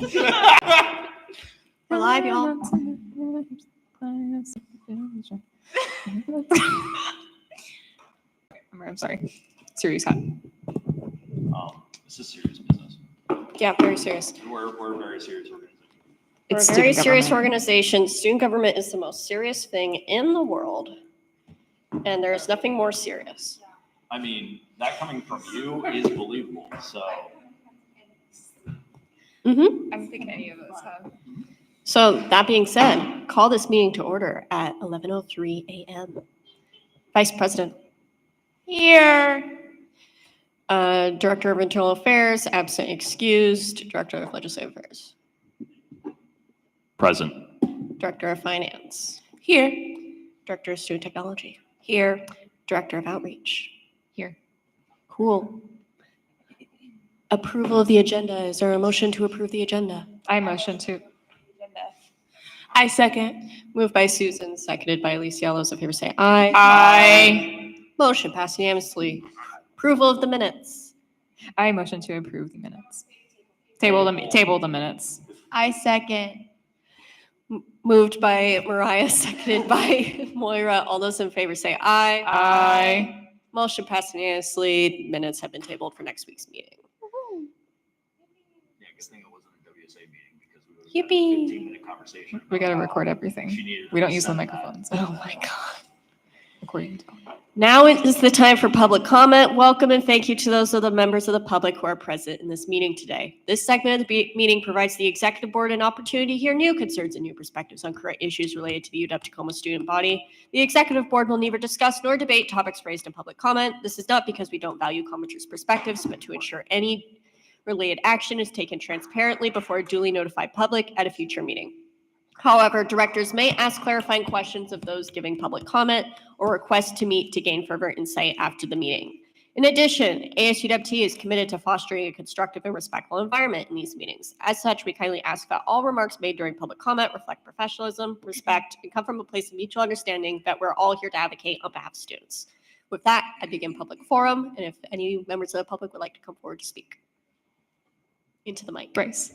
We're live, y'all. I'm sorry. Serious hat. This is serious business. Yeah, very serious. We're a very serious organization. We're a It's very student serious government. organization. Student government is the most serious thing in the world. And there is nothing more serious. I mean, that coming from you is believable. So Mm-hmm. I don't think any of us have. So that being said, call this meeting to order at 11:03 a.m. Vice President. Here. Director of Internal Affairs, absent excused. Director of Legislative Affairs. present. Director of Finance. Here. Director of Student Technology. Here. Director of Outreach. Here. Cool. Approval of the agenda. Is there a motion to approve the agenda? I motion to. I second. Moved by Susan, seconded by Alicia. All those in favor say aye. Aye. Motion passed unanimously. Approval of the minutes. I motion to approve the minutes. Table the minutes. I second. Moved by Mariah, seconded by Moira. All those in favor say aye. Aye. Motion passed unanimously. Minutes have been tabled for next week's meeting. Yeah, good thing it wasn't a WSA meeting because we would have had a Yippee. 15-minute conversation. We got to about record how everything. she needed We don't to use the send that. microphones. Oh my God. Recording. Now is the time for public comment. Welcome and thank you to those of the members of the public who are present in this meeting today. This segment of the meeting provides the executive board an opportunity to hear new concerns and new perspectives on current issues related to the UW-Tacoma student body. The executive board will neither discuss nor debate topics raised in public comment. This is not because we don't value commenters' perspectives, but to ensure any related action is taken transparently before a duly notified public at a future meeting. However, directors may ask clarifying questions of those giving public comment or request to meet to gain further insight after the meeting. In addition, ASUWT is committed to fostering a constructive and respectful environment in these meetings. As such, we kindly ask that all remarks made during public comment reflect professionalism, respect, and come from a place of mutual understanding that we're all here to advocate on behalf of students. With that, I begin public forum, and if any members of the public would like to come forward to speak. Into the mic. Bryce.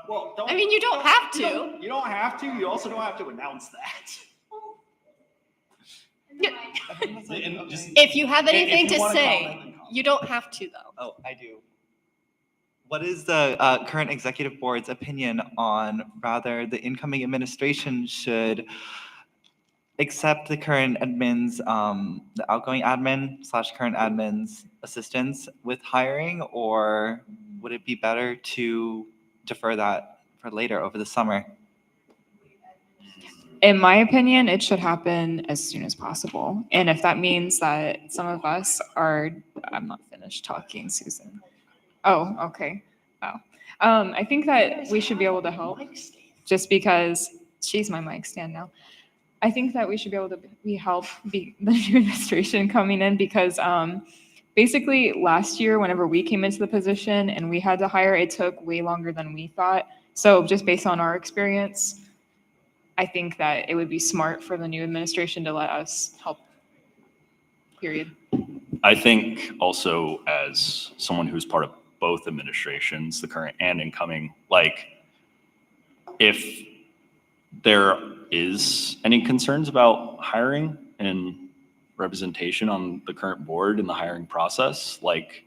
Well, don't, I mean, you don't have to. You don't have to. You also don't have to announce that. And just- If you have If anything you to wanna say, comment, then comment. you don't have to, though. Oh, I do. What is the current executive board's opinion on rather the incoming administration should accept the current admin's, the outgoing admin / current admin's assistance with hiring, or would it be better to defer that for later over the summer? In my opinion, it should happen as soon as possible. And if that means that some of us are, I'm not finished talking, Susan. Oh, okay. Oh. I think that we should be able to help just because she's my mic stand now. I think that we should be able to help the new administration coming in because basically last year, whenever we came into the position and we had to hire, it took way longer than we thought. So just based on our experience, I think that it would be smart for the new administration to let us help, period. I think also as someone who's part of both administrations, the current and incoming, like if there is any concerns about hiring and representation on the current board in the hiring process, like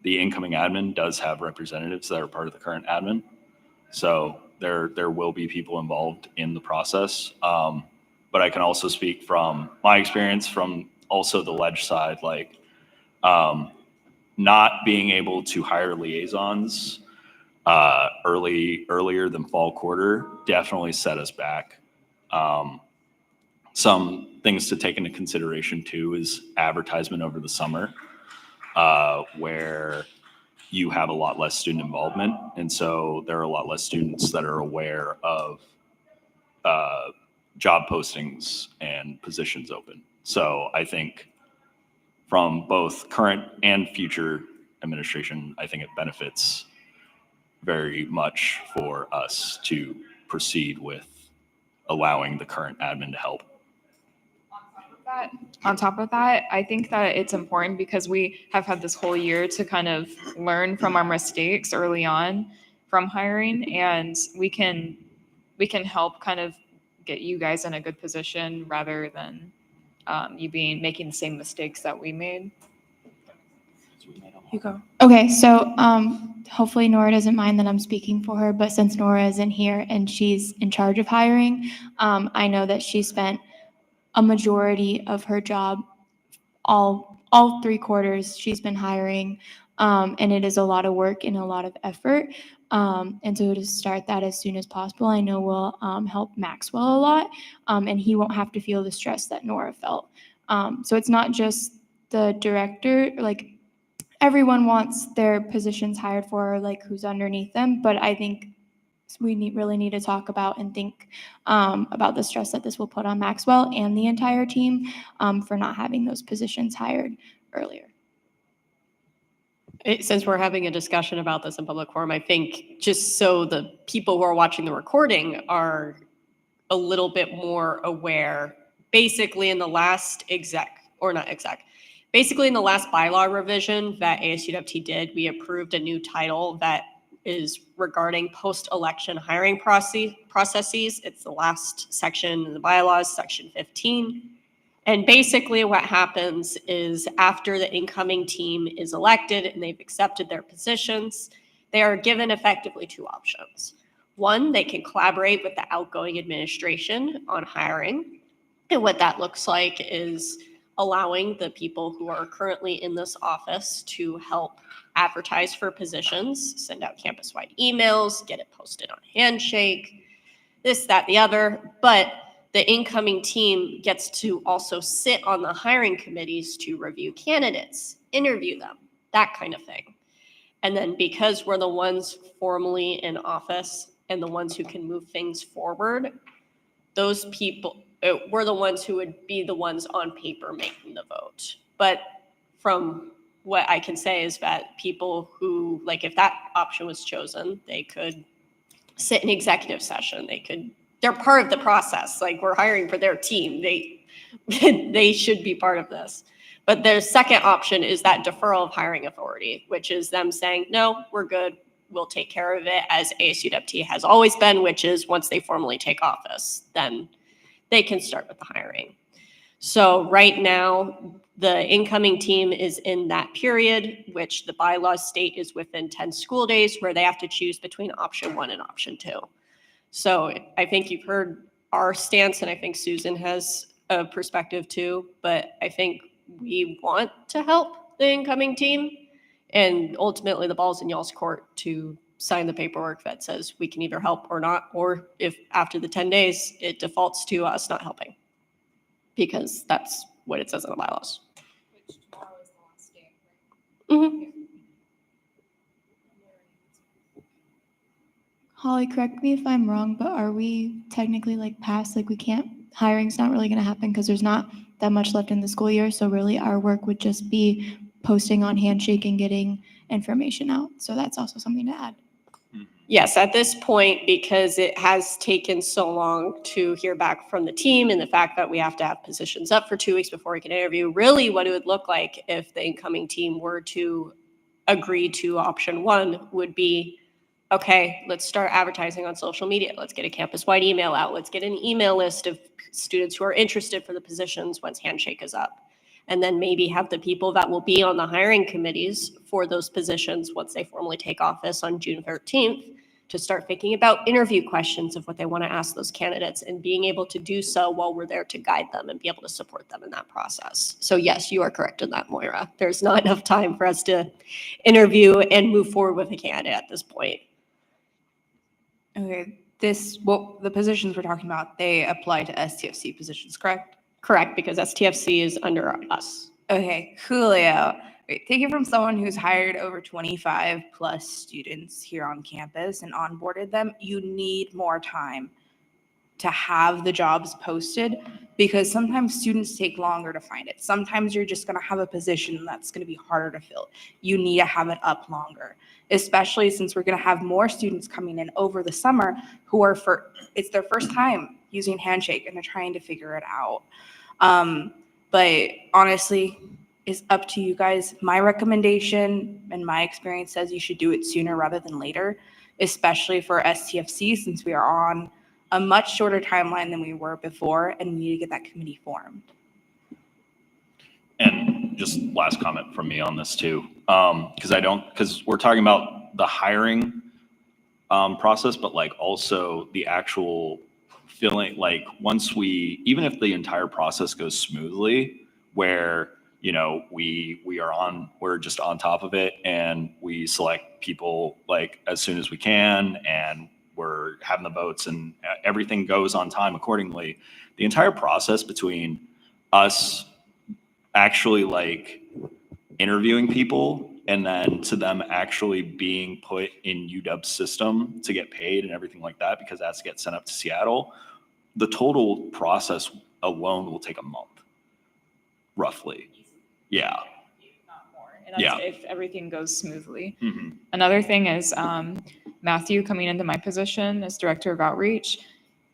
the incoming admin does have representatives that are part of the current admin. So there will be people involved in the process. But I can also speak from my experience from also the ledge side, like not being able to hire liaisons earlier than fall quarter definitely set us back. Some things to take into consideration too is advertisement over the summer, where you have a lot less student involvement. And so there are a lot less students that are aware of job postings and positions open. So I think from both current and future administration, I think it benefits very much for us to proceed with allowing the current admin to help. top of that, I think that it's important because we have had this whole year to kind of learn from our mistakes early on from hiring, and we can help kind of get you guys in a good position rather than you making the same mistakes that we made. You go. Okay, so hopefully Nora doesn't mind that I'm speaking for her, but since Nora isn't here and she's in charge of hiring, I know that she spent a majority of her job, all 3 quarters she's been hiring, and it is a lot of work and a lot of effort. And so to start that as soon as possible, I know will help Maxwell a lot, and he won't have to feel the stress that Nora felt. So it's not just the director, like everyone wants their positions hired for, like who's underneath them, but I think we really need to talk about and think about the stress that this will put on Maxwell and the entire team for not having those positions hired earlier. Since we're having a discussion about this in public forum, I think just so the people who are watching the recording are a little bit more aware, basically in the last basically in the last bylaw revision that ASUWT did, we approved a new title that is regarding post-election hiring processes. It's the last section in the bylaws, section 15. And basically what happens is after the incoming team is elected and they've accepted their positions, they are given effectively 2 options. One, they can collaborate with the outgoing administration on hiring. And what that looks like is allowing the people who are currently in this office to help advertise for positions, send out campus-wide emails, get it posted on Handshake, this, that, the other. But the incoming team gets to also sit on the hiring committees to review candidates, interview them, that kind of thing. And then because we're the ones formally in office and the ones who can move things forward, those people, we're the ones who would be the ones on paper making the vote. But from what I can say is that people who, like if that option was chosen, they could sit in executive session. They're part of the process. Like we're hiring for their team. They should be part of this. But their second option is that deferral of hiring authority, which is them saying, no, we're good. We'll take care of it as ASUWT has always been, which is once they formally take office, then they can start with the hiring. So right now, the incoming team is in that period, which the bylaws state is within 10 school days, where they have to choose between option 1 and option 2. So I think you've heard our stance, and I think Susan has a perspective too, but I think we want to help the incoming team, and ultimately the ball's in y'all's court to sign the paperwork that says we can either help or not, or if after the 10 days it defaults to us not helping, because that's what it says in the bylaws. Which tomorrow is the last day, Mm-hmm. right? Holly, correct me if I'm wrong, but are we technically like past, like we can't, hiring's not really going to happen because there's not that much left in the school year. So really our work would just be posting on Handshake and getting information out. So that's also something to add. Yes, at this point, because it has taken so long to hear back from the team and the fact that we have to have positions up for 2 weeks before we can interview, really what it would look like if the incoming team were to agree to option 1 would be, okay, let's start advertising on social media. Let's get a campus-wide email out. Let's get an email list of students who are interested for the positions once Handshake is up. And then maybe have the people that will be on the hiring committees for those positions once they formally take office on June 13th to start thinking about interview questions of what they want to ask those candidates and being able to do so while we're there to guide them and be able to support them in that process. So yes, you are correct in that, Moira. There's not enough time for us to interview and move forward with a candidate at this point. Okay, the positions we're talking about, they apply to STFC positions, correct? Correct, because STFC is under us. Okay, Julio, wait, take it from someone who's hired over 25 plus students here on campus and onboarded them. You need more time to have the jobs posted because sometimes students take longer to find it. Sometimes you're just going to have a position that's going to be harder to fill. You need to have it up longer, especially since we're going to have more students coming in over the summer who are it's their first time using Handshake and they're trying to figure it out. But honestly, it's up to you guys. My recommendation and my experience says you should do it sooner rather than later, especially for STFC, since we are on a much shorter timeline than we were before, and we need to get that committee formed. And just last comment from me on this too, because we're talking about the hiring process, but like also the actual feeling, like once even if the entire process goes smoothly, where, you know, we're just on top of it and we select people like as soon as we can, and we're having the votes and everything goes on time accordingly. The entire process between us actually like interviewing people and then to them actually being put in UW's system to get paid and everything like that, because that's get sent up to Seattle, the total process alone will take a month, roughly. Yeah. Not more. And that's Yeah. if everything goes smoothly. Mm-hmm. Another thing is Matthew coming into my position as director of outreach.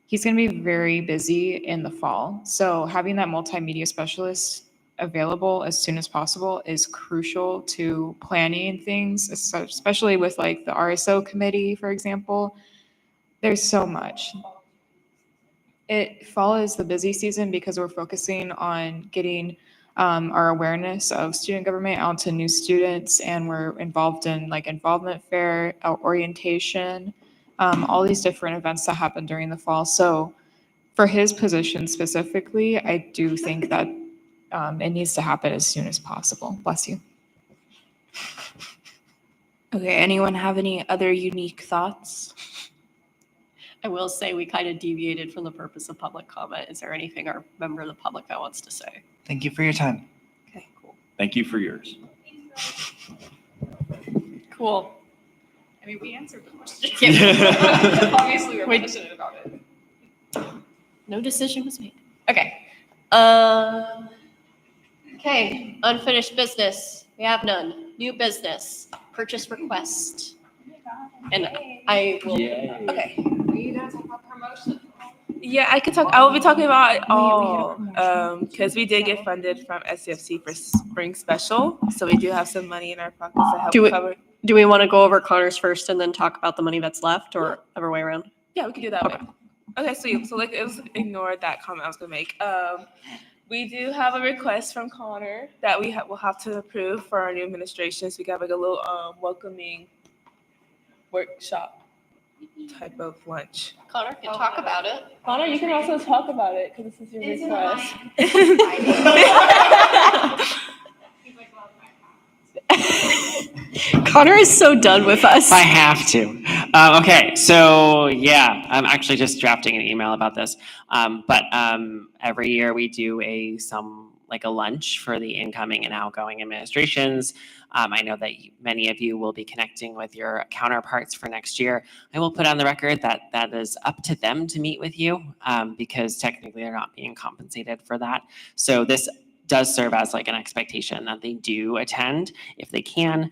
He's going to be very busy in the fall. So having that multimedia specialist available as soon as possible is crucial to planning things, especially with like the RSO committee, for example. There's so much. Fall is the busy season because we're focusing on getting our awareness of student government out to new students, and we're involved in like involvement fair, orientation, all these different events that happen during the fall. So for his position specifically, I do think that it needs to happen as soon as possible. Bless you. Okay, anyone have any other unique thoughts? I will say we kind of deviated from the purpose of public comment. Is there anything our member of the public that wants to say? Thank you for your time. Okay, cool. Thank you for yours. Cool. I mean, we answered the question. Obviously, we're passionate about it. No decision was made. Okay. Okay, unfinished business. We have none. New business. Purchase request. And I will. Okay. Are you gonna talk about promotion? Yeah, I could talk. I will be talking about it all because we did get funded from SCFC for spring special, so we do have some money in our pockets to help cover. Do we want to go over Connor's first and then talk about the money that's left, or other way around? Yeah, we could do that Okay. way. Okay, so like it was ignore that comment I was gonna make. We do have a request from Connor that we will have to approve for our new administration. So we got like a little welcoming workshop type of lunch. Connor can talk about it. Connor, you can also talk about it because this is your request. Connor is so done with us. I have to. Okay, so yeah, I'm actually just drafting an email about this. But every year we do a lunch for the incoming and outgoing administrations. I know that many of you will be connecting with your counterparts for next year. I will put on the record that that is up to them to meet with you because technically they're not being compensated for that. So this does serve as like an expectation that they do attend if they can,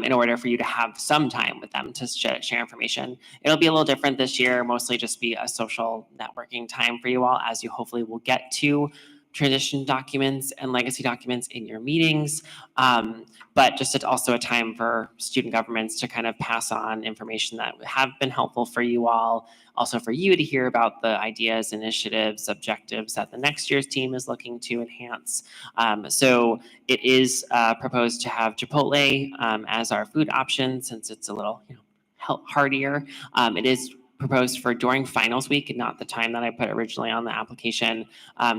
in order for you to have some time with them to share information. It'll be a little different this year, mostly just be a social networking time for you all, as you hopefully will get to transition documents and legacy documents in your meetings. But just it's also a time for student governments to kind of pass on information that have been helpful for you all, also for you to hear about the ideas, initiatives, objectives that the next year's team is looking to enhance. So it is proposed to have Chipotle as our food option, since it's a little heartier. It is proposed for during finals week, not the time that I put originally on the application.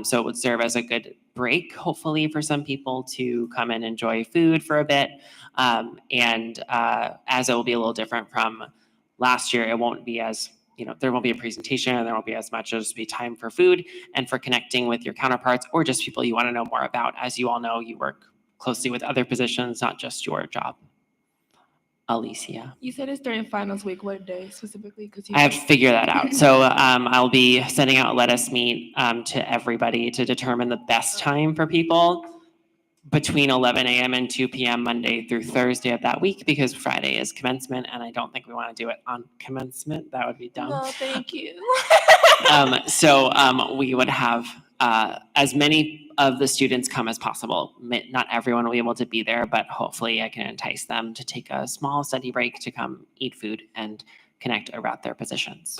So it would serve as a good break, hopefully, for some people to come and enjoy food for a bit. And as it will be a little different from last year, it won't be as, there won't be a presentation and there won't be as much. It'll just be time for food and for connecting with your counterparts or just people you want to know more about. As you all know, you work closely with other positions, not just your job. Alicia. You said it's during finals week. What day specifically? I have to figure that out. So I'll be sending out Let Us Meet to everybody to determine the best time for people between 11 a.m. and 2 p.m. Monday through Thursday of that week, because Friday is commencement, and I don't think we want to do it on commencement. That would be dumb. No, thank you. So we would have as many of the students come as possible. Not everyone will be able to be there, but hopefully I can entice them to take a small study break to come eat food and connect about their positions.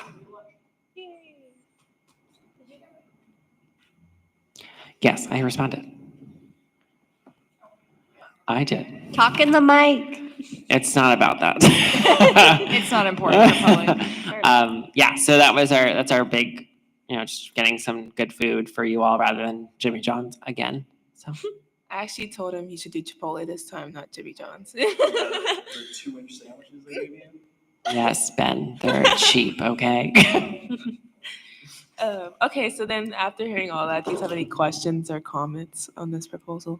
Yes, I responded. I did. Talk in the mic. It's not about that. It's not important for public. Yeah, so that's our big, just getting some good food for you all rather than Jimmy John's again. So I actually told him he should do Chipotle this time, not Jimmy John's. The 2-inch sandwiches they gave you? yes, Ben, they're cheap, okay? Okay, so then after hearing all that, do you have any questions or comments on this proposal?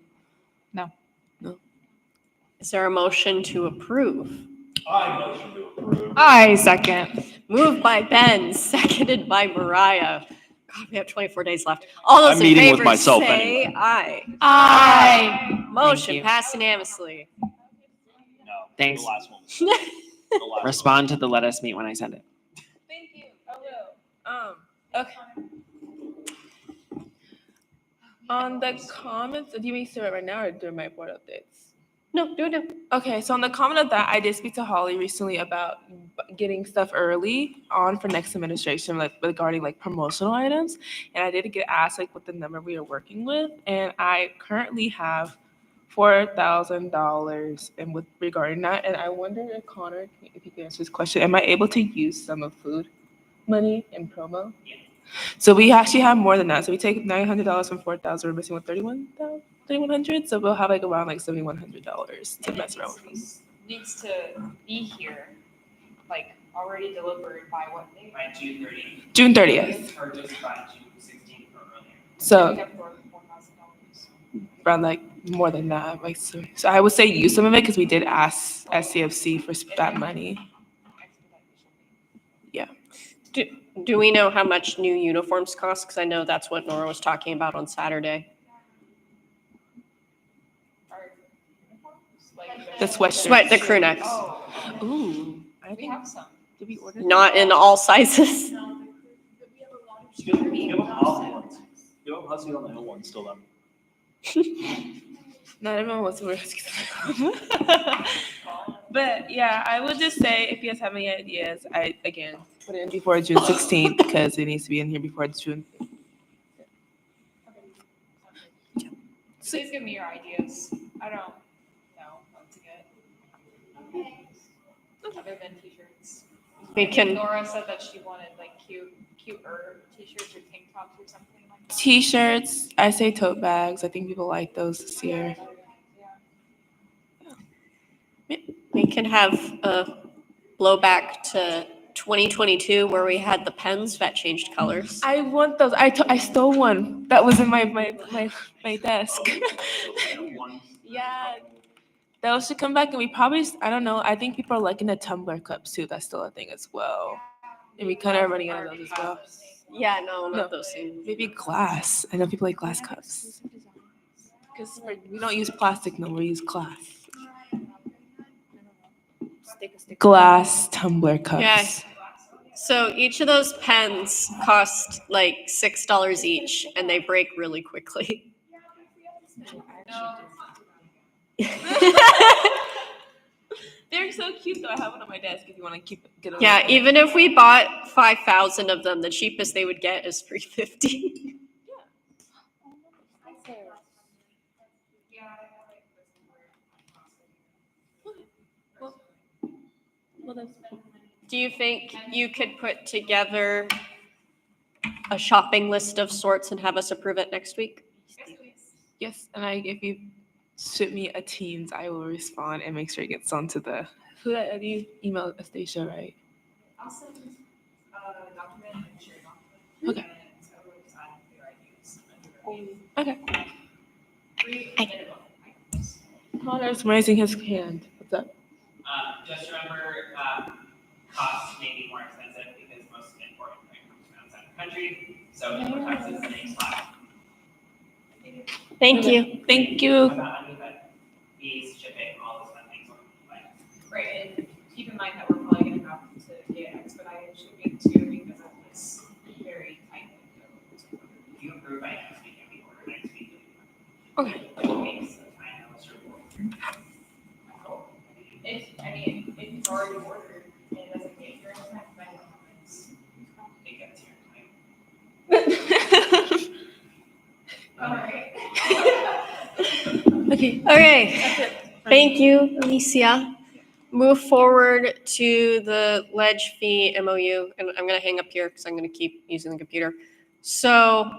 No. Is there a motion to approve? I motion to approve. I second. Moved by Ben, seconded by Mariah. God, we have 24 days left. All those I'm in meeting favor with myself say anyway. aye. Aye. Motion you. passed unanimously. No. Thanks. The last one. The last one. Respond to the let us meet when I send it. Thank you. I will. Okay. On the comments, do you mean to do it right now or during my board updates? No, do it now. Okay, so on the comment of that, I did speak to Holly recently about getting stuff early on for next administration, like regarding like promotional items. And I did get asked like what the number we are working with, and I currently have $4,000 and with regarding that. And I wonder if Connor, if you can answer this question, am I able to use some of food money in promo? Yeah. So we actually have more than that. So we take $900 from 4,000. We're missing with 3,100. So we'll have like around like $7,100 to mess around with. Needs to be here, like already delivered by what date? By June 30th. June 30th. Or just by June 16th or earlier. We So have $4,000. around like more than that. Like so I would say use some of it because we did ask SCFC for that money. Do we know how much new uniforms cost? Because I know that's what Nora was talking about on Saturday. The sweatshirt. The crew necks. Oh, Ooh. I we think have some. did we order? Not in all sizes. Give them Husky ones. Give them Husky on the Hill ones still then. Not everyone wants to wear But yeah, I would just say if you guys have any ideas, I again put it in before June 16th because it needs to be in here before June. Please give me your ideas. I don't know what to get. Other than t-shirts. We can, Nora said that she wanted like cuter t-shirts or tank tops or something like that. T-shirts, I say tote bags. I think people like those this year. we can have a blowback to 2022 where we had the pens that changed colors. I want those. I stole one that was in my desk. Yeah. Those should come back, and we probably, I don't know, I think people are liking the tumbler cups too. That's still a thing as well. And we kind of are running out of those as well. Yeah, no, No. not those things. Maybe glass. I know people like glass cups. Because we don't use plastic no more, we use glass. Glass tumbler cups. Yeah. So each of those pens cost like $6 each, and they break really quickly. They're so cute though. I have one on my desk if you want to get a Yeah, look. even if we bought 5,000 of them, the cheapest they would get is $350. Do you think you could put together a shopping list of sorts and have us approve it next week? Yes, and if you ship me a Teams, I will respond and make sure it gets onto the. Who that you email Astacia, right? I'll send a document and share a document. Okay. Connor's raising his hand. What's up? Just remember, costs may be more expensive because most important things come from outside the country. So import taxes and things flat. Thank you. Thank you. About any but fees, shipping, all those fun things. Right, and keep in mind that we're probably gonna have to get expedited shipping too, because of this very tight window. If you approve, I if it's already ordered and it doesn't get here, it doesn't have to buy comments. It gets here in time. Alright. Okay. Thank you, Alicia. Move forward to the ledge fee MOU, and I'm gonna hang up here because I'm gonna keep using the computer. So,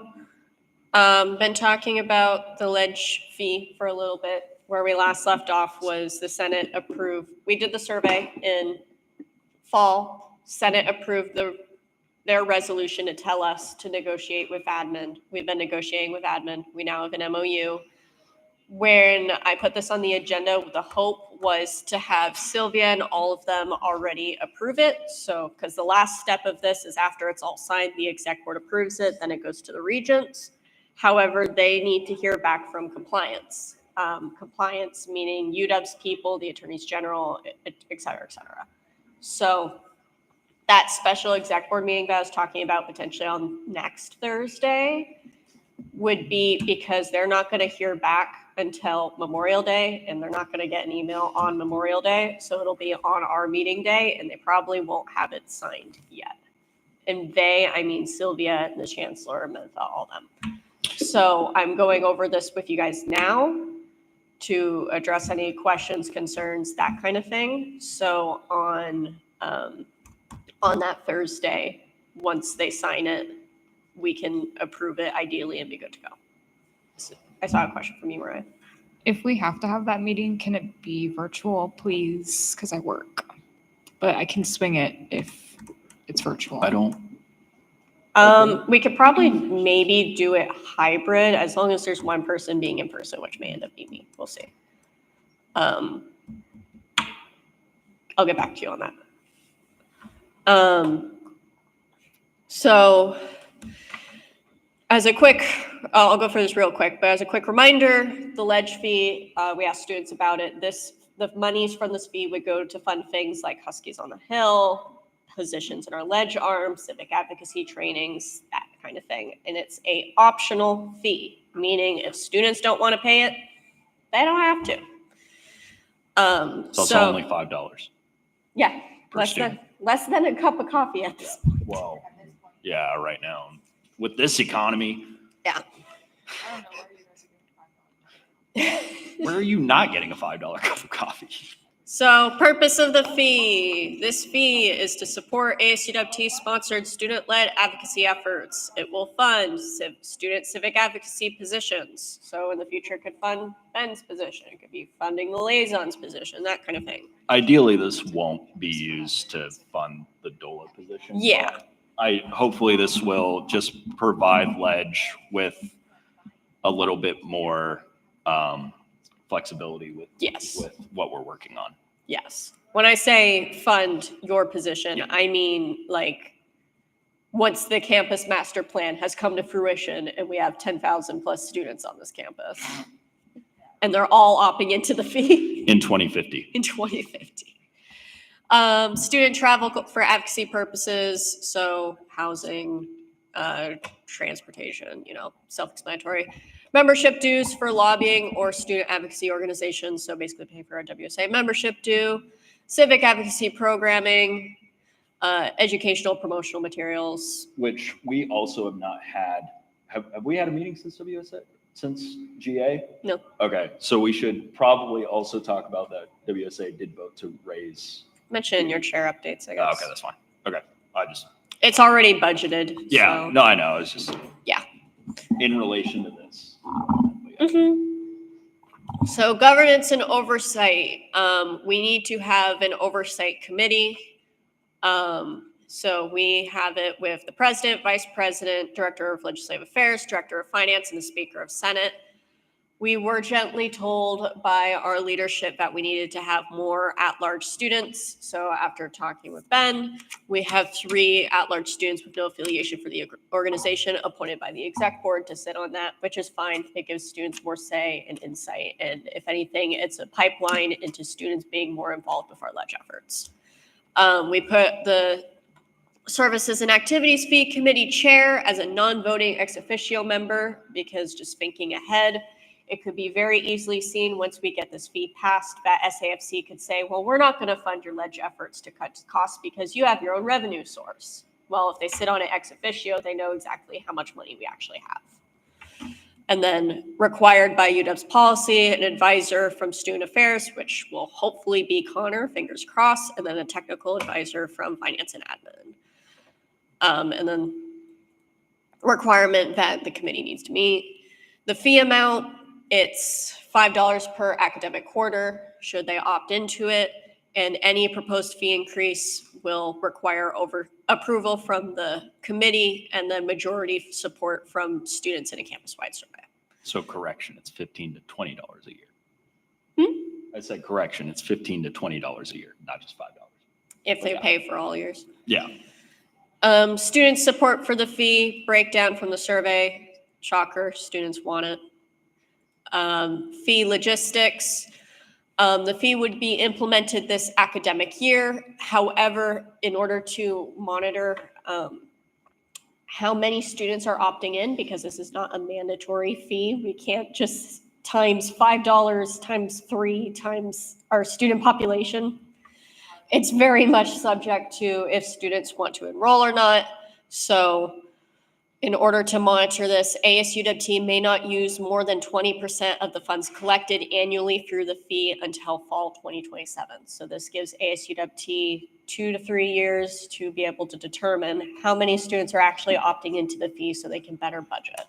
been talking about the ledge fee for a little bit. Where we last left off was the Senate approved, we did the survey in fall. Senate approved their resolution to tell us to negotiate with admin. We've been negotiating with admin. We now have an MOU. When I put this on the agenda, the hope was to have Sylvia and all of them already approve it. So, because the last step of this is after it's all signed, the exec board approves it, then it goes to the regents. However, they need to hear back from compliance. Compliance meaning UW's people, the attorneys general, et cetera, et cetera. So that special exec board meeting that I was talking about potentially on next Thursday would be because they're not going to hear back until Memorial Day, and they're not going to get an email on Memorial Day. So it'll be on our meeting day, and they probably won't have it signed yet. And they, I mean Sylvia and the chancellor, Mentha, all them. So I'm going over this with you guys now to address any questions, concerns, that kind of thing. So on that Thursday, once they sign it, we can approve it ideally and be good to go. So I saw a question from you, Mariah. If we have to have that meeting, can it be virtual, please? Because I work. But I can swing it if it's virtual. I don't. We could probably maybe do it hybrid as long as there's one person being in person, which may end up being me. We'll see. I'll get back to you on that. So as a quick, I'll go for this real quick, but as a quick reminder, the ledge fee, we asked students about it. The monies from this fee would go to fund things like Huskies on the Hill, positions in our ledge arm, civic advocacy trainings, that kind of thing. And it's a optional fee, meaning if students don't want to pay it, they don't have to. It's also only $5. Yeah, per student. less than a cup of coffee at this point. Well, yeah, right now with this economy, I don't know where you guys are getting $5. where are you not getting a $5 cup of coffee? So purpose of the fee. This fee is to support ASUWT-sponsored student-led advocacy efforts. It will fund student civic advocacy positions. So in the future, it could fund Ben's position. It could be funding the liaison's position, that kind of thing. Ideally, this won't be used to fund the DOLA position. Yeah. Hopefully this will just provide ledge with a little bit more flexibility with what we're working on. Yes. When I say fund your position, I mean like once the campus master plan has come to fruition and we have 10,000 plus students on this campus and they're all opting into the fee. In 2050. In 2050. Student travel for advocacy purposes, so housing, transportation, self-explanatory. Membership dues for lobbying or student advocacy organizations, so basically pay for our WSA membership due. Civic advocacy programming, educational promotional materials. Which we also have not had. Have we had a meeting since WSA? Since GA? No. Okay, so we should probably also talk about that WSA did vote to raise. Mention in your chair updates, I guess. Oh, okay, that's fine. Okay, It's already budgeted. Yeah, so. no, I know. It's just. Yeah. In relation to this. So governance and oversight. We need to have an oversight committee. So we have it with the president, vice president, director of legislative affairs, director of finance, and the speaker of Senate. We were gently told by our leadership that we needed to have more at-large students. So after talking with Ben, we have 3 at-large students with no affiliation for the organization appointed by the exec board to sit on that, which is fine. It gives students more say and insight. And if anything, it's a pipeline into students being more involved with our ledge efforts. We put the Services and Activities Fee Committee Chair as a non-voting ex officio member because just thinking ahead, It could be very easily seen once we get this fee passed that SAFC could say, well, we're not going to fund your ledge efforts to cut costs because you have your own revenue source. Well, if they sit on it ex officio, they know exactly how much money we actually have. And then required by UW's policy, an advisor from Student Affairs, which will hopefully be Connor, fingers crossed, and then a technical advisor from Finance and Admin. And then requirement that the committee needs to meet. The fee amount, it's $5 per academic quarter, should they opt into it. And any proposed fee increase will require approval from the committee and then majority support from students in a campus-wide survey. So correction, it's $15 to $20 a year. Hmm? I said correction, it's $15 to $20 a year, not just $5. If they pay for all years. Yeah. Student support for the fee, breakdown from the survey. Shocker, students want it. Fee logistics. The fee would be implemented this academic year. However, in order to monitor how many students are opting in, because this is not a mandatory fee, we can't just times $5 times 3 times our student population. It's very much subject to if students want to enroll or not. So in order to monitor this, ASUWT may not use more than 20% of the funds collected annually through the fee until fall 2027. So this gives ASUWT 2 to 3 years to be able to determine how many students are actually opting into the fee so they can better budget.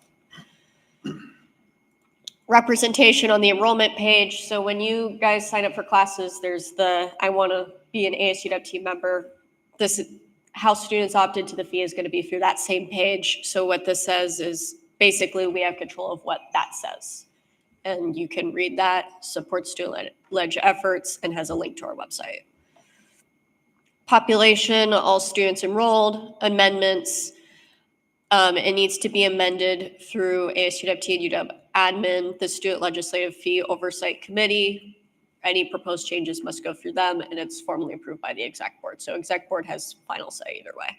Representation on the enrollment page. So when you guys sign up for classes, there's the, I want to be an ASUWT member. This is how students opt into the fee is going to be through that same page. So what this says is basically we have control of what that says. And you can read that, support student ledge efforts, and has a link to our website. Population, all students enrolled, amendments. It needs to be amended through ASUWT and UW admin, the Student Legislative Fee Oversight Committee. Any proposed changes must go through them, and it's formally approved by the exec board. So exec board has final say either way.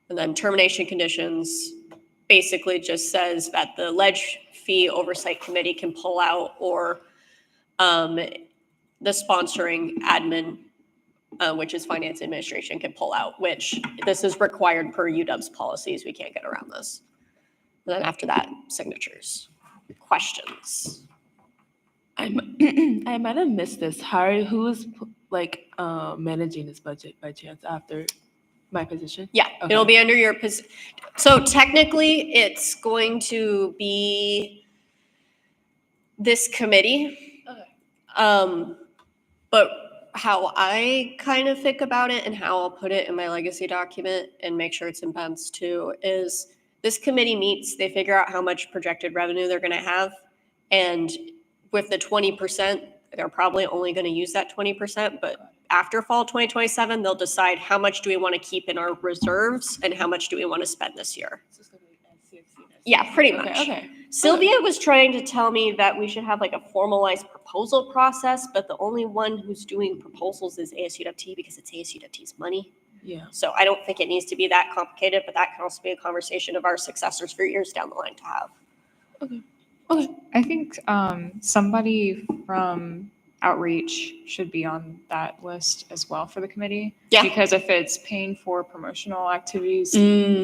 And then termination conditions basically just says that the Ledge Fee Oversight Committee can pull out, or the sponsoring admin, which is finance administration, can pull out, which this is required per UW's policies. We can't get around this. And then after that, signatures. Questions? I might have missed this. Who is managing this budget by chance after my position? Yeah, Okay. it'll be under your position. So technically, it's going to be this committee. Okay. But how I kind of think about it and how I'll put it in my legacy document and make sure it's in Ben's too is this committee meets, they figure out how much projected revenue they're going to have. And with the 20%, they're probably only going to use that 20%. But after fall 2027, they'll decide how much do we want to keep in our reserves and how much do we want to spend this year. So it's gonna be SCFC next Yeah, year. pretty Okay, much. okay. Sylvia was trying to tell me that we should have like a formalized proposal process, but the only one who's doing proposals is ASUWT because it's ASUWT's money. Yeah. So I don't think it needs to be that complicated, but that can also be a conversation of our successors for years down the line to have. Okay. I think somebody from outreach should be on that list as well for the committee. Yeah. Because if it's paying for promotional activities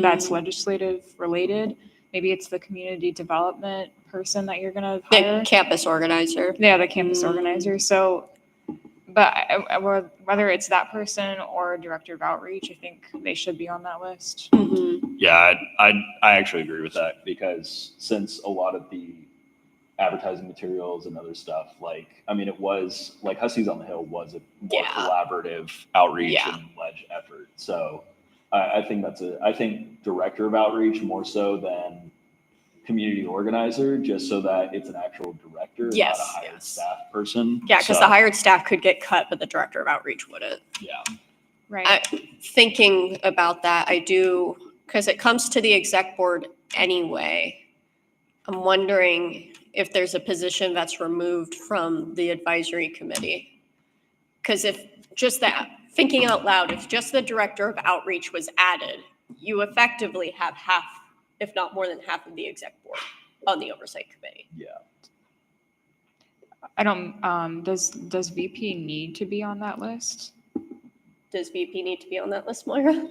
that's legislative related, maybe it's the community development person that you're gonna The hire. campus organizer. Yeah, the campus organizer. So, but whether it's that person or director of outreach, I think they should be on that list. Mhm. Yeah, I actually agree with that because since a lot of the advertising materials and other stuff, it was like Huskies on the Hill was a more Yeah. collaborative outreach Yeah. and ledge effort. So I think I think director of outreach more so than community organizer, just so that it's an actual director, Yes, not a hired yes. staff person. Yeah, because So, the hired staff could get cut, but the director of outreach wouldn't. Yeah. Right. Thinking about that, I do, because it comes to the exec board anyway. I'm wondering if there's a position that's removed from the advisory committee. Because if just that, thinking out loud, if just the director of outreach was added, you effectively have half, if not more than half of the exec board on the oversight committee. Yeah. I don't, does VP need to be on that list? Does VP need to be on that list, Moira?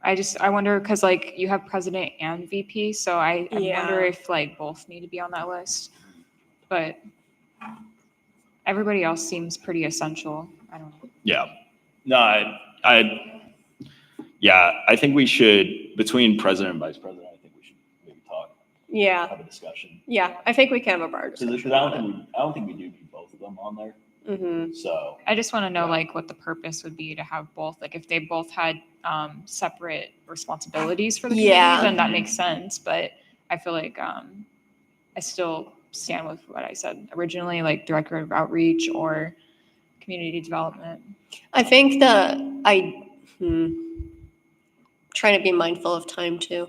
I wonder, because like you have president and VP, so I wonder Yeah. if like both need to be on that list. But everybody else seems pretty essential. I don't know. Yeah. No, I think we should, between president and vice president, I think we should maybe talk, Yeah, have a discussion. yeah, I think we can have a broader Because discussion. I don't think we do need both of them on there. Mm-hmm. So, I just want to know Yeah. like what the purpose would be to have both. Like if they both had separate responsibilities for the community, Yeah. then that makes sense. But I feel like I still stand with what I said originally, like director of outreach or community development. I think trying to be mindful of time too.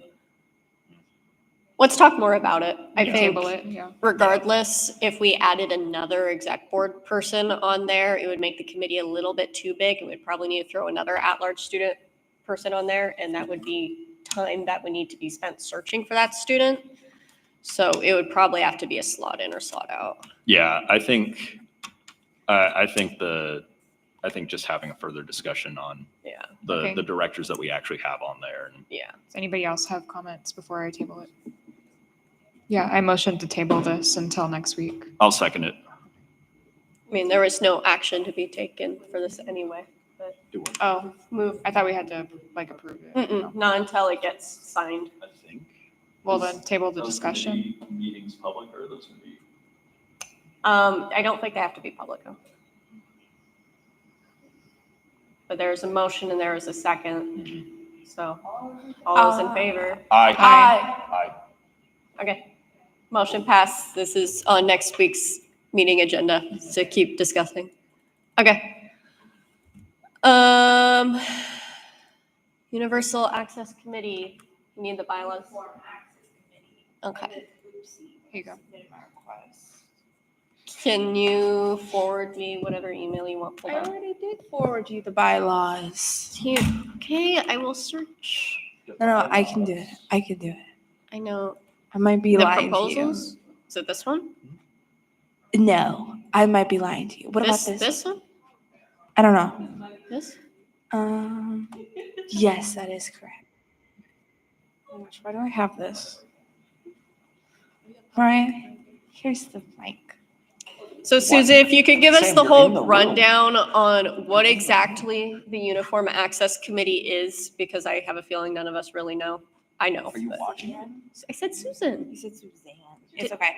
Let's talk more about it. I You think table it, yeah. regardless, if we added another exec board person on there, it would make the committee a little bit too big, and we'd probably need to throw another at-large student person on there, and that would be time that would need to be spent searching for that student. So it would probably have to be a slot in or slot out. yeah, I think just having a further discussion on Yeah, Okay. the directors that we actually have on there. And yeah. Does anybody else have comments before I table it? Yeah, I motion to table this until next week. I'll second it. I mean, there was no action to be taken for this anyway, but Oh, move. I thought we had to like approve it. Mm-mm, not until it gets signed. I think. Well, then table the discussion. Meetings public, or are those going to be? I don't think they have to be public though. But there's a motion and there is a second. So all those in favor? Aye. Aye. Okay. Motion passed. This is on next week's meeting agenda to keep discussing. Okay. Universal Access Committee, you need the bylaws? Okay. Here you go. Can you forward me whatever email you want? I Hold on. already did forward you the bylaws. Here. Okay, I will search. No, I can do it. I can do it. I know. I might be The lying proposals? Is it this one? to you. No, I might be lying to you. What about this? This one? I don't know. This? Yes, that is correct. Oh gosh, why do I have this? Right, here's the mic. So Susan, if you could give us Sam, the you're in the whole room. rundown on what exactly the Uniform Access Committee is, because I have a feeling none of us really know. I know. Are you but- watching? I said Susan. You said Suzanne. It's okay.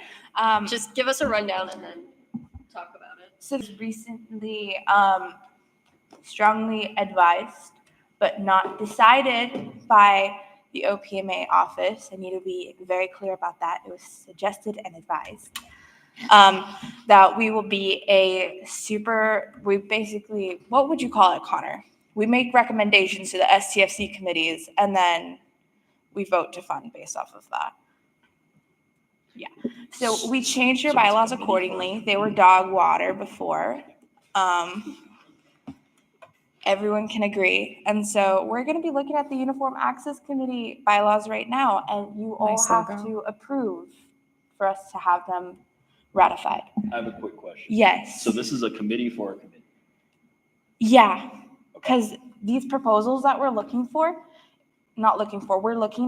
Just give us a rundown and then talk about it. So it's recently strongly advised, but not decided by the OPMA office. I need to be very clear about that. It was suggested and advised that we will be we basically, what would you call it, Connor? We make recommendations to the STFC committees and then we vote to fund based off of that. Yeah. So we changed your So it's a bylaws committee. accordingly. They were dog water before. Everyone can agree. And so we're going to be looking at the Uniform Access Committee bylaws right now, and you all Nice have logo. to approve for us to have them ratified. I have a quick question. Yes. So this is a committee for a committee. Yeah, because these proposals that we're looking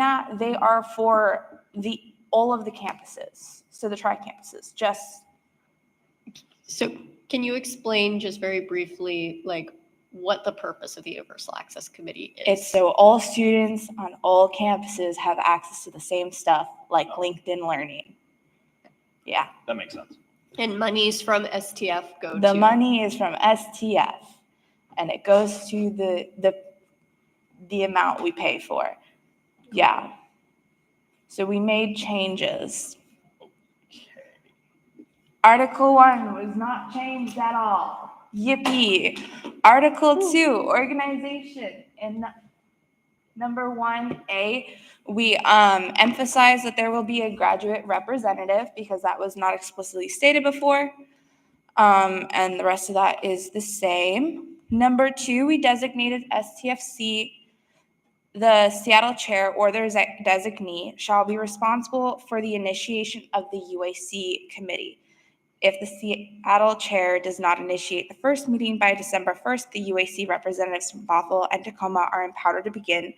at, they are for all of the campuses. So the tri-campuses, just So can you explain just very briefly, like, what the purpose of the Universal Access Committee is? it's so all students on all campuses have access to the same stuff like LinkedIn Learning. Yeah, That makes sense. And monies from STF go to? the money is from STF and it goes to the amount we pay for. Yeah. So we made changes. Article 1 was not changed at all. Yippee. Article 2, organization. In number 1A, we emphasize that there will be a graduate representative because that was not explicitly stated before. And the rest of that is the same. Number 2, we designated STFC, the Seattle chair or their designee shall be responsible for the initiation of the UAC committee. If the Seattle chair does not initiate the first meeting by December 1st, the UAC representatives from Bothell and Tacoma are empowered to begin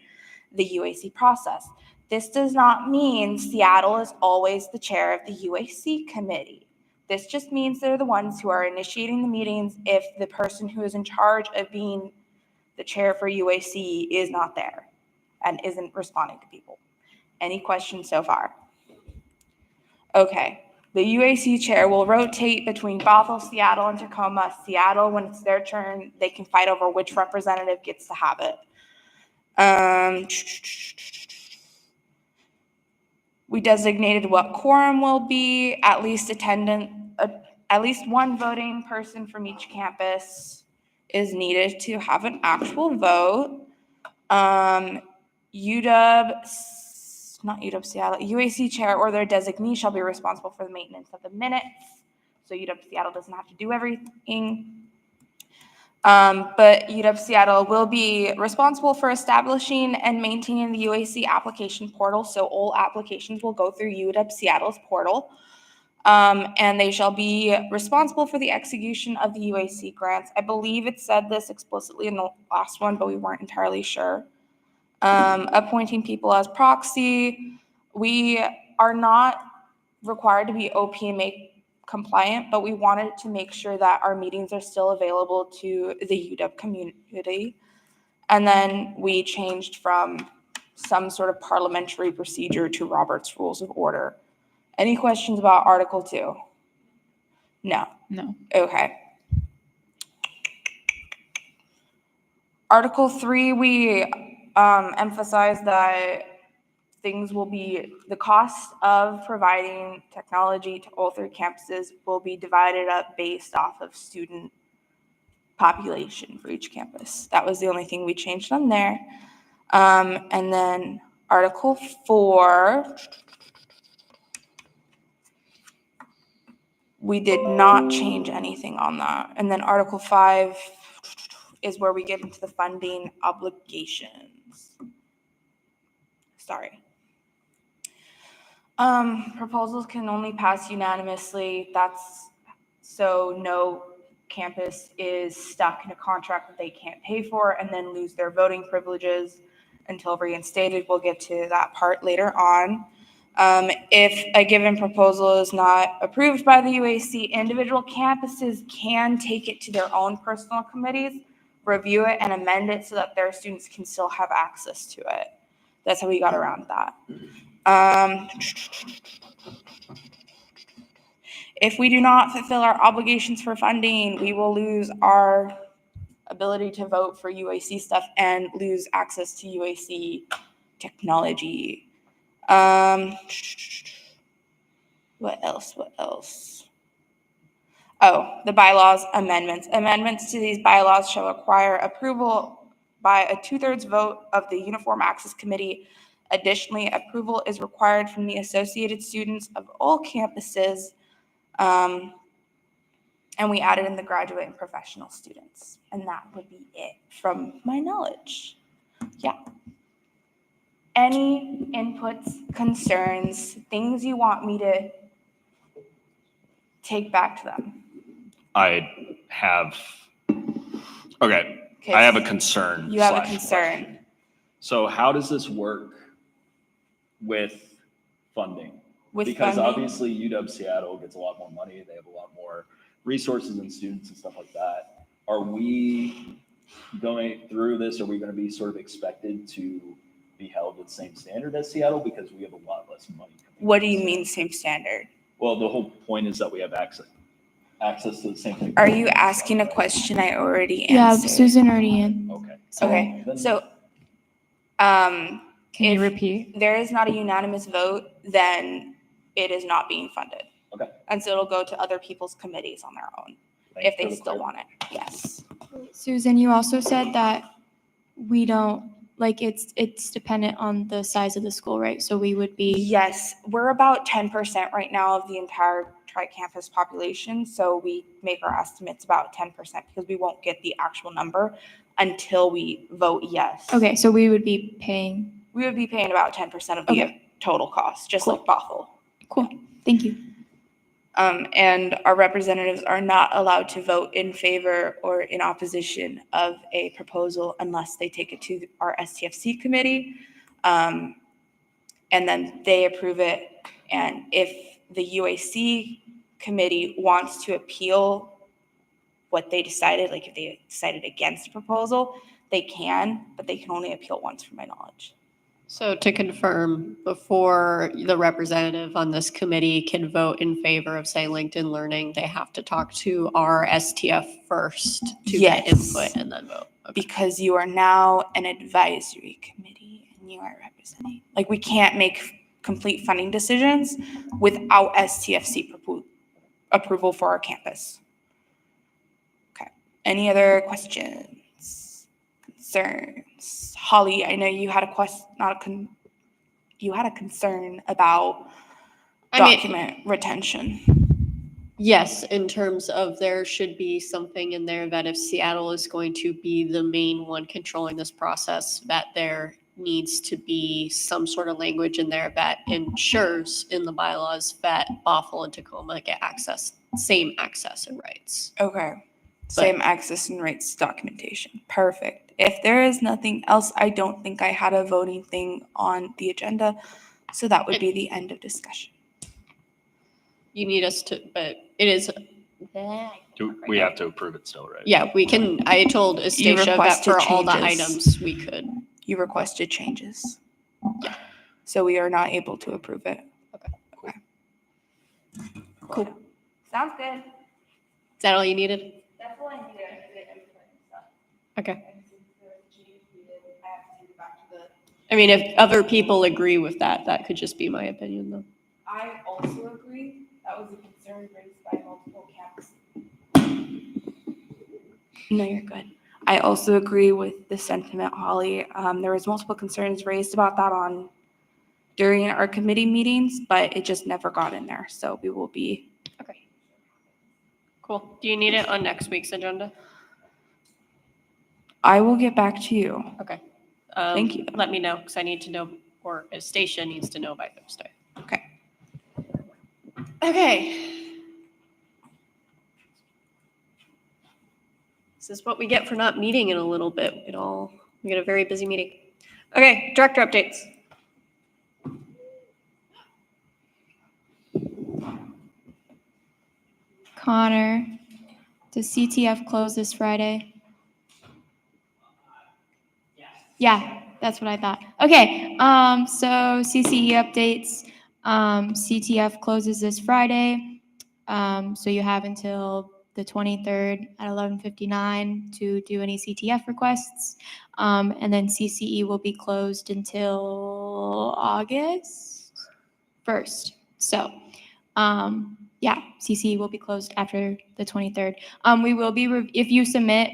the UAC process. This does not mean Seattle is always the chair of the UAC committee. This just means they're the ones who are initiating the meetings if the person who is in charge of being the chair for UAC is not there and isn't responding to people. Any questions so far? Okay. The UAC chair will rotate between Bothell, Seattle, and Tacoma. Seattle, when it's their turn, they can fight over which representative gets to have it. We designated what quorum will be, at least one voting person from each campus is needed to have an actual vote. UAC chair or their designee shall be responsible for the maintenance of the minutes. So UW Seattle doesn't have to do everything. But UW Seattle will be responsible for establishing and maintaining the UAC application portal. So all applications will go through UW Seattle's portal. And they shall be responsible for the execution of the UAC grants. I believe it said this explicitly in the last one, but we weren't entirely sure. Appointing people as proxy. We are not required to be OPMA compliant, but we wanted to make sure that our meetings are still available to the UW community. And then we changed from some sort of parliamentary procedure to Robert's Rules of Order. Any questions about Article 2? No. No. Okay. Article 3, we emphasize that the cost of providing technology to all 3 campuses will be divided up based off of student population for each campus. That was the only thing we changed on there. And then Article 4, we did not change anything on that. And then Article 5 is where we get into the funding obligations. Sorry. Proposals can only pass unanimously. That's so no campus is stuck in a contract that they can't pay for and then lose their voting privileges until reinstated. We'll get to that part later on. If a given proposal is not approved by the UAC, individual campuses can take it to their own personal committees, review it, and amend it so that their students can still have access to it. That's how we got around that. If we do not fulfill our obligations for funding, we will lose our ability to vote for UAC stuff and lose access to UAC technology. What else? Oh, the bylaws amendments. Amendments to these bylaws shall require approval by a 2/3 vote of the Uniform Access Committee. Additionally, approval is required from the associated students of all campuses. And we added in the graduate and professional students. And that would be it from my knowledge. Yeah. Any inputs, concerns, things you want me to take back to them? I have a concern. You have a / concern. question. So how does this work with funding? Because obviously UW Seattle gets a lot more money. They have a lot more resources and students and stuff like that. Are we going through this? Are we going to be sort of expected to be held to the same standard as Seattle because we have a lot less money? What do you mean same standard? Well, the whole point is that we have access to the same thing. Are you asking a question I already Yeah, answered? Susan already in. Okay. Okay, so Can you if repeat? there is not a unanimous vote, then it is not being funded. Okay. And so it'll go to other people's committees on their own Thank if you they for the still want it. Yes. Susan, you also said that we don't, like, it's dependent on the size of the school, right? So we would be, Yes, we're about 10% right now of the entire tri-campus population. So we make our estimates about 10% because we won't get the actual number until we vote yes. okay, so we would be paying. We would be paying about 10% of the Okay. total cost, just Cool. like Bothell. Cool, thank you. And our representatives are not allowed to vote in favor or in opposition of a proposal unless they take it to our STFC committee. And then they approve it. And if the UAC committee wants to appeal what they decided, like if they decided against the proposal, they can, but they can only appeal once from my knowledge. So to confirm, before the representative on this committee can vote in favor of, say, LinkedIn Learning, they have to talk to our STF first to get Yes. input and then vote. Okay. Because you are now an advisory committee and you are representing. Like, we can't make complete funding decisions without STFC approval for our campus. Okay. Any other questions, concerns? Holly, I know you had a you had a concern about document retention. Yes, in terms of there should be something in there that if Seattle is going to be the main one controlling this process, that there needs to be some sort of language in there that ensures in the bylaws that Bothell and Tacoma get same access and rights. Okay. Same access and rights documentation. Perfect. If there is nothing else, I don't think I had a voting thing on the agenda. So that would be the end of discussion. You need us to, but it is. We have to approve it still, right? Yeah, we can, I told Estacia that requested for all the changes. items we could. You requested changes. Yeah. So we are not able to approve it. Okay. Cool. Is Sounds good. that all you needed? That's all I needed. Okay. I mean, if other people agree with that, that could just be my opinion though. I also agree. That was a concern raised by multiple campuses. No, you're good. I also agree with the sentiment, Holly. There was multiple concerns raised about that during our committee meetings, but it just never got in there. So we will be. Okay. Cool. Do you need it on next week's agenda? I will get back to you. Okay. Thank you. Let me know because I need to know, or Estacia needs to know by Thursday. Okay. Okay. This is what we get for not meeting in a little bit at all. We get a very busy meeting. Okay, director updates. Connor, does CTF close this Friday? Yeah, that's what I thought. Okay, so CCE updates. CTF closes this Friday. So you have until the 23rd at 11:59 to do any CTF requests. And then CCE will be closed until August 1st. So, yeah, CCE will be closed after the 23rd. We will be, if you submit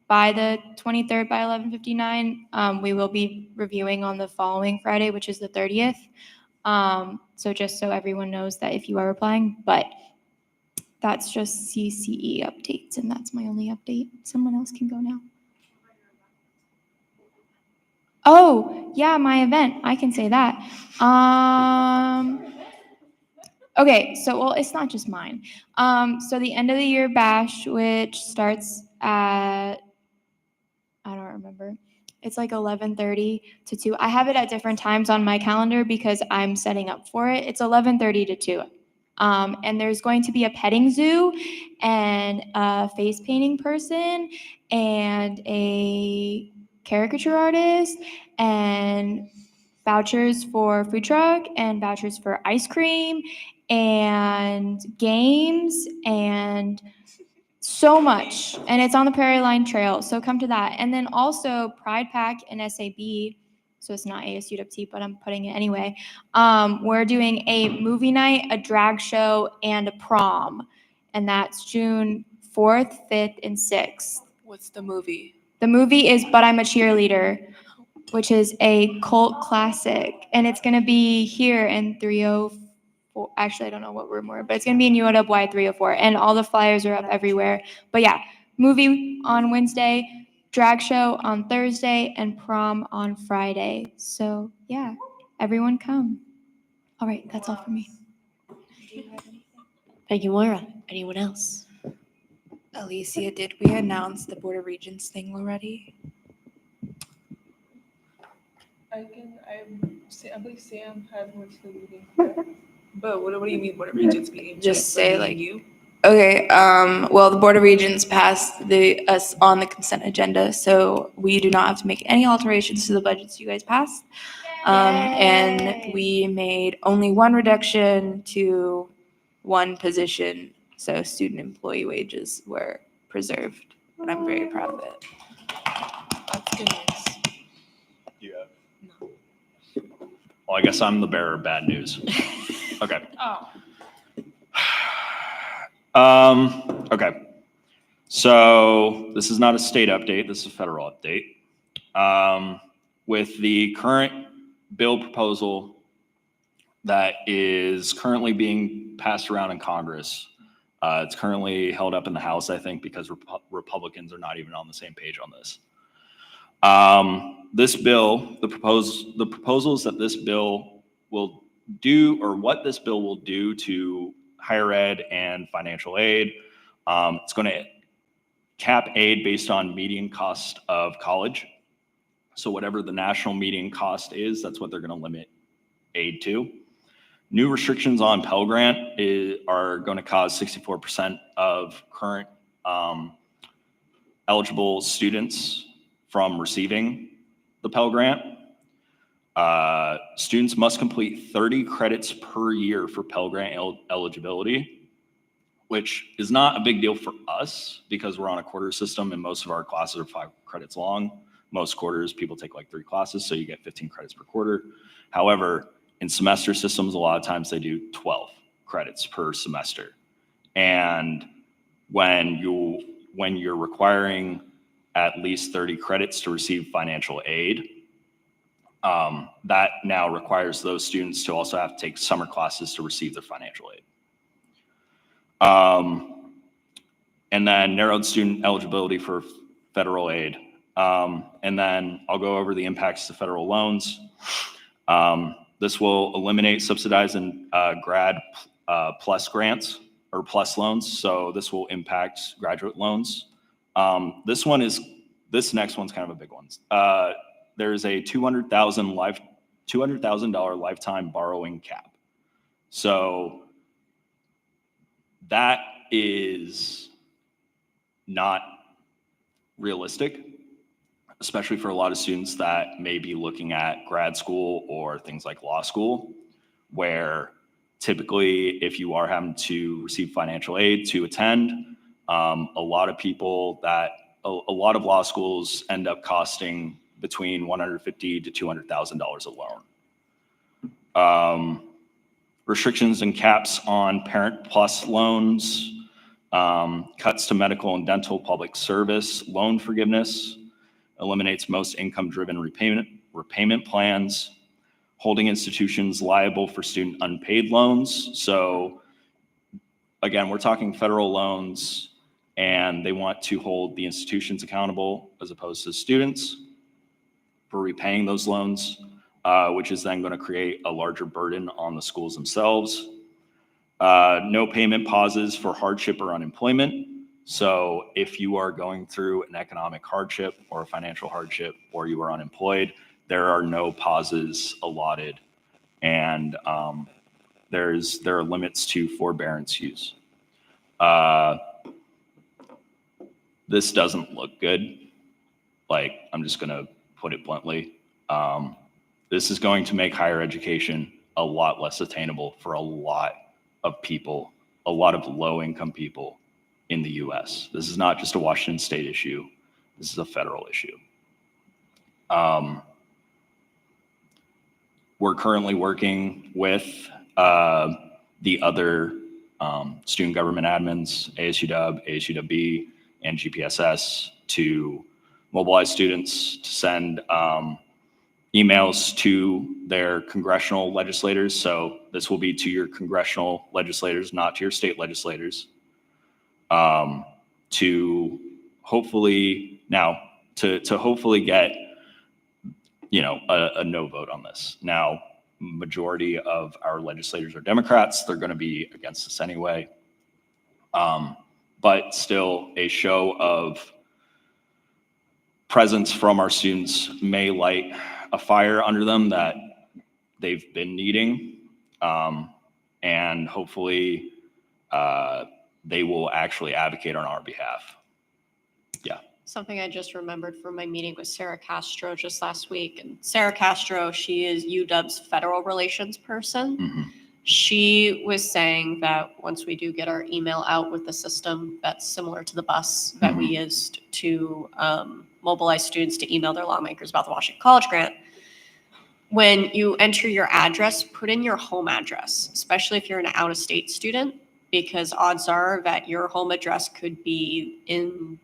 by the 23rd by 11:59, we will be reviewing on the following Friday, which is the 30th. So just so everyone knows that if you are applying, but that's just CCE updates, and that's my only update. Someone else can go now. Oh, yeah, my event. I can say that. Okay, so, well, it's not just mine. So the end of the year bash, which starts at, I don't remember. It's like 11:30 to 2. I have it at different times on my calendar because I'm setting up for it. It's 11:30 to 2. And there's going to be a petting zoo and a face painting person and a caricature artist and vouchers for food truck and vouchers for ice cream and games and so much. And it's on the Prairie Line Trail. So come to that. And then also Pride Pack and SAB. So it's not ASUWT, but I'm putting it anyway. We're doing a movie night, a drag show, and a prom. And that's June 4th, 5th, and 6th. What's the movie? The movie is But I'm a Cheerleader, which is a cult classic. And it's going to be here in 304. Actually, I don't know what room we're in, but it's going to be in UOWY 304. And all the flyers are up everywhere. But yeah, movie on Wednesday, drag show on Thursday, and prom on Friday. So yeah, everyone come. All right, that's all for me. Thank you, Moira. Anyone else? Alicia, did we announce the Board of Regents thing already? I believe Sam has went to the meeting. correct? But what do you mean, Board of Regents meeting? Just say, like, you. Okay, well, the Board of Regents passed us on the consent agenda, so we do not have to make any alterations to the budgets you guys passed. And we made only one reduction to one position, so student employee wages were preserved, and I'm very proud of it. That's good news. You have? No. Well, I guess I'm the bearer of bad news. Okay. Oh. Okay. So this is not a state update. This is a federal update. With the current bill proposal that is currently being passed around in Congress, it's currently held up in the House, I think, because Republicans are not even on the same page on this. This bill, the proposals that this bill will do, or what this bill will do to higher ed and financial aid, it's going to cap aid based on median cost of college. So whatever the national median cost is, that's what they're going to limit aid to. New restrictions on Pell Grant are going to cause 64% of current eligible students from receiving the Pell Grant. Students must complete 30 credits per year for Pell Grant eligibility, which is not a big deal for us because we're on a quarter system and most of our classes are 5 credits long. Most quarters, people take like 3 classes, so you get 15 credits per quarter. However, in semester systems, a lot of times they do 12 credits per semester. And when you're requiring at least 30 credits to receive financial aid, that now requires those students to also have to take summer classes to receive their financial aid. And then narrowed student eligibility for federal aid. And then I'll go over the impacts to federal loans. This will eliminate subsidized and grad plus grants or plus loans. So this will impact graduate loans. This next one's kind of a big one. There's a $200,000 lifetime borrowing cap. So that is not realistic, especially for a lot of students that may be looking at grad school or things like law school, where typically if you are having to receive financial aid to attend, a lot of law schools end up costing between $150,000 to $200,000 a loan. Restrictions and caps on Parent Plus loans, cuts to medical and dental public service loan forgiveness, eliminates most income-driven repayment plans, holding institutions liable for student unpaid loans. So again, we're talking federal loans, and they want to hold the institutions accountable as opposed to students for repaying those loans, which is then going to create a larger burden on the schools themselves. No payment pauses for hardship or unemployment. So if you are going through an economic hardship or a financial hardship, or you are unemployed, there are no pauses allotted. And there are limits to forbearance use. This doesn't look good. Like, I'm just going to put it bluntly. This is going to make higher education a lot less attainable for a lot of people, a lot of low-income people in the US. This is not just a Washington State issue. This is a federal issue. We're currently working with the other student government admins, ASUWT, ASUWB, and GPSS to mobilize students to send emails to their congressional legislators. So this will be to your congressional legislators, not to your state legislators, to hopefully hopefully get, a no vote on this. Now, majority of our legislators are Democrats. They're going to be against this anyway. But still, a show of presence from our students may light a fire under them that they've been needing. And hopefully they will actually advocate on our behalf. Yeah. Something I just remembered from my meeting with Sarah Castro just last week. And Sarah Castro, she is UW's federal relations person. Mhm. She was saying that once we do get our email out with the system that's similar to the bus that we used to mobilize students to email their lawmakers about the Washington College Grant, when you enter your address, put in your home address, especially if you're an out-of-state student, because odds are that your home address could be in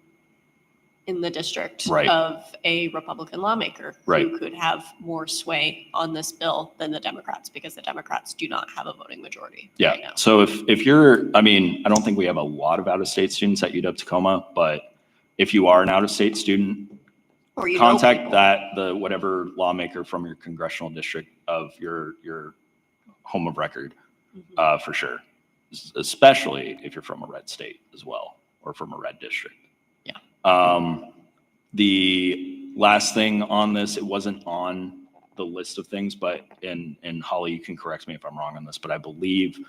the district Right. of a Republican lawmaker Right. who could have more sway on this bill than the Democrats, because the Democrats do not have a voting majority Yeah. right now. So if you're, I mean, I don't think we have a lot of out-of-state students at UW-Tacoma, but if you are an out-of-state student, Or you know contact people. the whatever lawmaker from your congressional district of your home of record, for sure. Especially if you're from a red state as well, or from a red district. The last thing on this, it wasn't on the list of things, but and Holly, you can correct me if I'm wrong on this, but I believe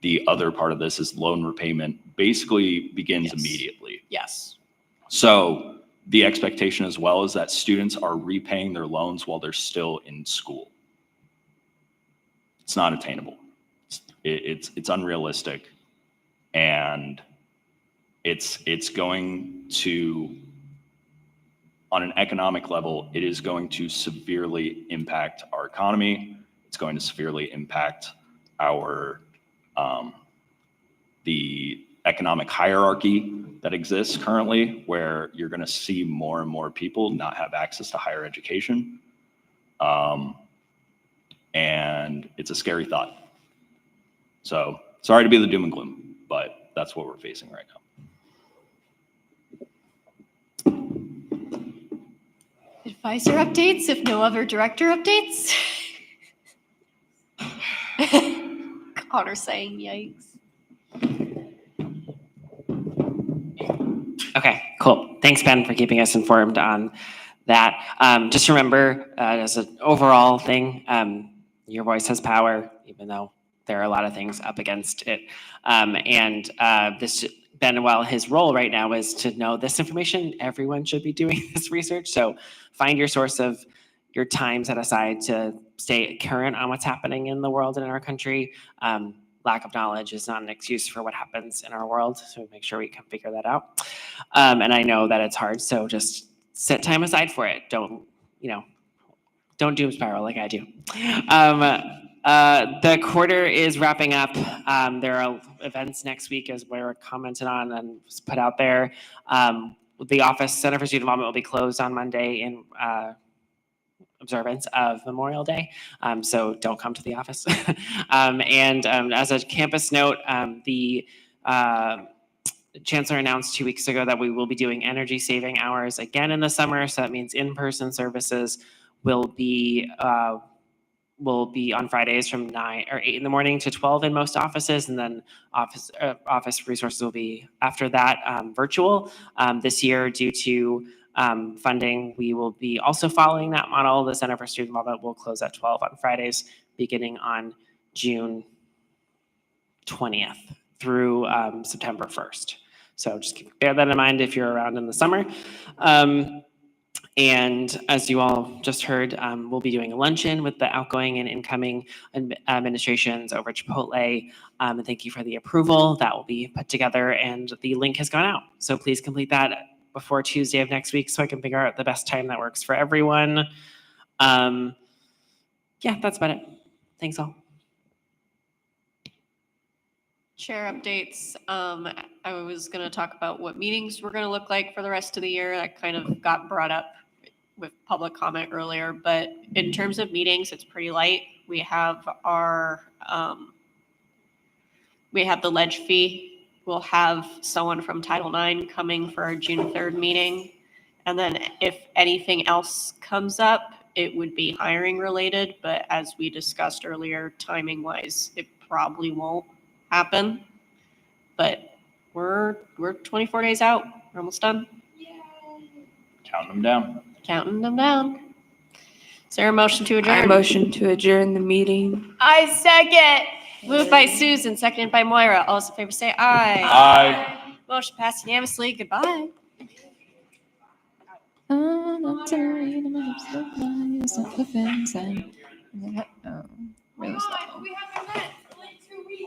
the other part of this is loan repayment basically begins Yes. immediately. Yes. So the expectation as well is that students are repaying their loans while they're still in school. It's not attainable. It's unrealistic, and it's going to, on an economic level, it is going to severely impact our economy. It's going to severely impact our the economic hierarchy that exists currently, where you're going to see more and more people not have access to higher education. And it's a scary thought. So sorry to be the doom and gloom, but that's what we're facing right now. Advisor updates, if no other director updates. Connor saying yikes. Okay, cool. Thanks, Ben, for keeping us informed on that. Just remember, as an overall thing, your voice has power, even though there are a lot of things up against it. This, Ben, while his role right now is to know this information, everyone should be doing this research. So find your source of your time set aside to stay current on what's happening in the world and in our country. Lack of knowledge is not an excuse for what happens in our world, so make sure we can figure that out. And I know that it's hard, so just set time aside for it. Don't doom spiral like I do. The quarter is wrapping up. There are events next week, as we were commented on and was put out there. The Office Center for Student Involvement will be closed on Monday in observance of Memorial Day, so don't come to the office. As a campus note, the Chancellor announced 2 weeks ago that we will be doing energy saving hours again in the summer, so that means in-person services will be on Fridays from 9 or 8 in the morning to 12 in most offices, and then office resources will be after that virtual. This year, due to funding, we will be also following that model. The Center for Student Involvement will close at 12 on Fridays, beginning on June 20th through September 1st. So just bear that in mind if you're around in the summer. And as you all just heard, we'll be doing a luncheon with the outgoing and incoming administrations over Chipotle. And thank you for the approval. That will be put together, and the link has gone out. So please complete that before Tuesday of next week so I can figure out the best time that works for everyone. Yeah, that's about it. Thanks all. Chair updates. I was going to talk about what meetings were going to look like for the rest of the year. That kind of got brought up with public comment earlier, but in terms of meetings, it's pretty light. We have the ledge fee. We'll have someone from Title IX coming for our June 3rd meeting. And then if anything else comes up, it would be hiring related, but as we discussed earlier, timing wise, it probably won't happen. But we're 24 days out. We're almost done. Counting them down. Counting them down. Is there a motion to I adjourn? motion to adjourn the meeting. I second. Moved by Susan, seconded by Moira. All those in favor say aye. Aye. Motion passed unanimously. Goodbye. Really slow.